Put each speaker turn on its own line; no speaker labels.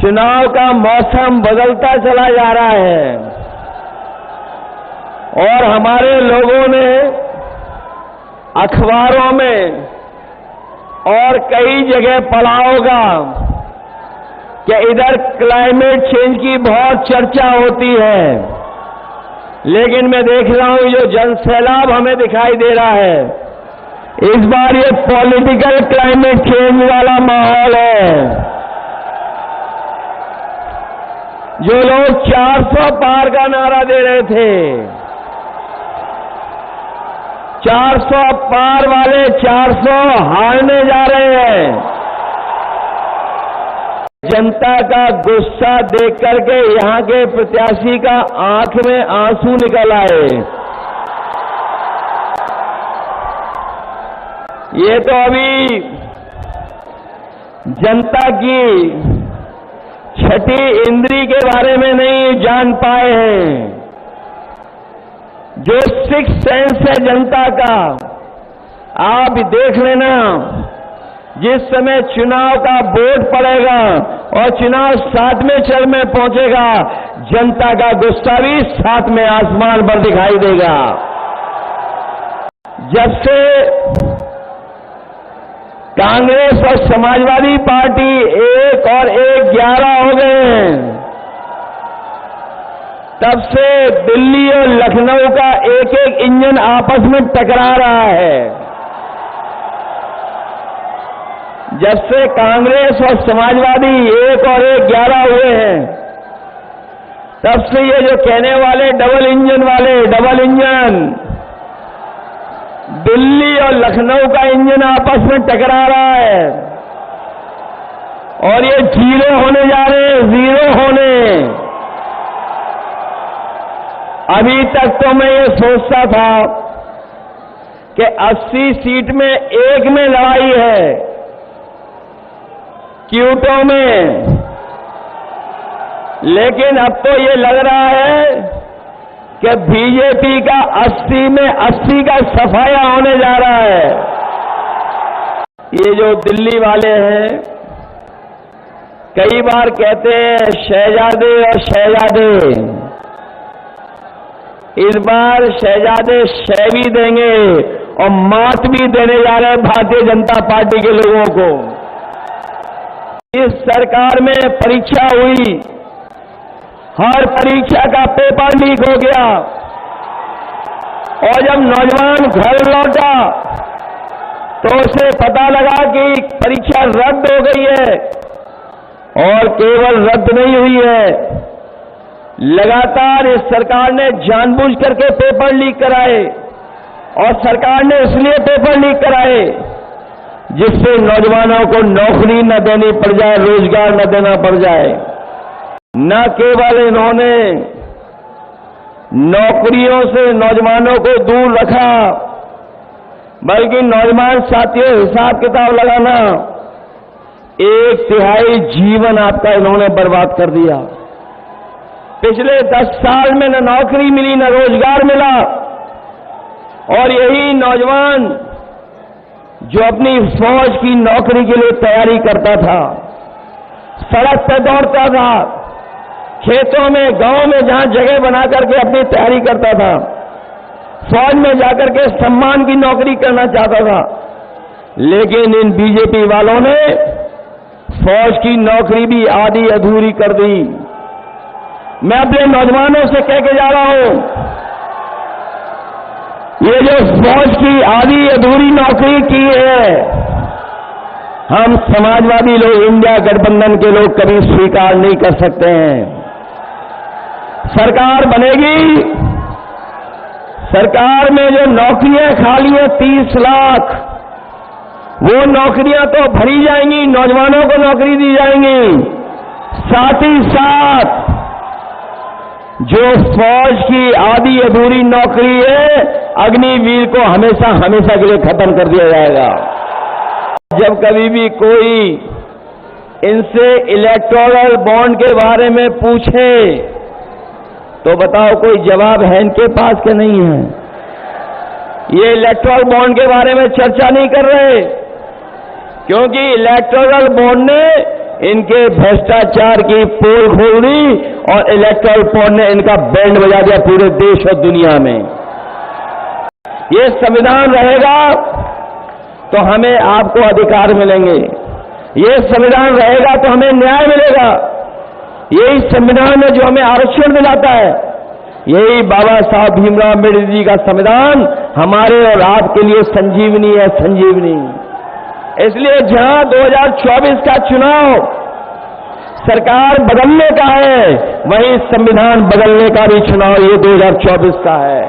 चुनाव का मौसम बदलता चला जा रहा है और हमारे लोगों ने अखबारों में और कई जगह पढ़ा होगा कि इधर क्लाइमेट चेंज की बहुत चर्चा होती है, लेकिन मैं देख रहा हूं जो जनसैलाब हमें दिखाई दे रहा है, इस बार ये पॉलिटिकल क्लाइमेट चेंज वाला माहौल है। जो लोग 400 पार का नारा दे रहे थे, 400 पार वाले 400 हारने जा रहे हैं। जनता का गुस्सा देख करके यहां के प्रत्याशी का आंख में आंसू निकल आए। ये तो अभी जनता की छठी इंद्री के बारे में नहीं जान पाए हैं। जो सिक्स सेंस है जनता का, आप देख लेना, जिस समय चुनाव का वोट पड़ेगा और चुनाव 7वें चरण में पहुंचेगा, जनता का गुस्सा भी 7वें आसमान पर दिखाई देगा। जब से कांग्रेस और समाजवादी पार्टी 1 और 1 11 हो गए हैं, तब से दिल्ली और लखनऊ का एक एक इंजन आपस में टकरा रहा है। जब से कांग्रेस और समाजवादी 1 और 1 11 हुए हैं, तब से ये जो कहने वाले डबल इंजन दिल्ली और लखनऊ का इंजन आपस में टकरा रहा है और ये जीरो होने जा रहे हैं, जीरो होने। अभी तक तो मैं ये सोचता था कि 80 सीट में 1 में लड़ाई है, क्यूटों में, लेकिन अब तो ये लग रहा है कि बीजेपी का 80 में 80 का सफाया होने जा रहा है। ये जो दिल्ली वाले हैं, कई बार कहते हैं शहजादे और शहजादे, इस बार शहजादे शह भी देंगे और मात भी देने जा रहे हैं भारतीय जनता पार्टी के लोगों को। इस सरकार में परीक्षा हुई, हर परीक्षा का पेपर लीक हो गया और जब नौजवान घर लौटा तो उसे पता लगा कि परीक्षा रद्द हो गई है। और केवल रद्द नहीं हुई है, लगातार इस सरकार ने जानबूझ करके पेपर लीक कराए और सरकार ने इसलिए पेपर लीक कराए जिससे नौजवानों को नौकरी न देनी पड़ जाए, रोजगार न देना पड़ जाए। न केवल इन्होंने नौकरियों से नौजवानों को दूर रखा, बल्कि नौजवान साथियों हिसाब किताब लगाना, 1/3 जीवन आपका इन्होंने बर्बाद कर दिया। पिछले 10 साल में न नौकरी मिली, न रोजगार मिला, और यही नौजवान जो अपनी फौज की नौकरी के लिए तैयारी करता था, सड़क पर दौड़ता था, खेतों में, गांव में जहां जगह बना करके अपनी तैयारी करता था, फौज में जाकर के सम्मान की नौकरी करना चाहता था, लेकिन इन बीजेपी वालों ने फौज की नौकरी भी आधी अधूरी कर दी। मैं अपने नौजवानों से कह के जा रहा हूं, ये जो फौज की आधी अधूरी नौकरी की है, हम समाजवादी लोग, इंडिया गठबंधन के लोग कभी स्वीकार नहीं कर सकते हैं। सरकार बनेगी, सरकार में जो नौकरियां खाली हैं 30 लाख, वो नौकरियां तो भरी जाएंगी, नौजवानों को नौकरी दी जाएंगी। साथ ही साथ जो फौज की आधी अधूरी नौकरी है, अग्निवीर को हमेशा हमेशा के लिए खत्म कर दिया जाएगा। जब कभी भी कोई इनसे इलेक्टोरल बॉन्ड के बारे में पूछे तो बताओ कोई जवाब है इनके पास कि नहीं है? ये इलेक्टोरल बॉन्ड के बारे में चर्चा नहीं कर रहे, क्योंकि इलेक्टोरल बॉन्ड ने इनके भ्रष्टाचार की पोल खोल दी और इलेक्टोरल बॉन्ड ने इनका बैंड बजा दिया पूरे देश और दुनिया में। ये संविधान रहेगा तो हमें आपको अधिकार मिलेंगे, ये संविधान रहेगा तो हमें न्याय मिलेगा। यही संविधान है जो हमें आरक्षण दिलाता है। यही बाबा साहब भीमराव अम्बेडकर जी का संविधान हमारे और आपके लिए संजीवनी है, संजीवनी। इसलिए जहां 2024 का चुनाव सरकार बदलने का है, वहीं संविधान बदलने का भी चुनाव ये 2024 का है।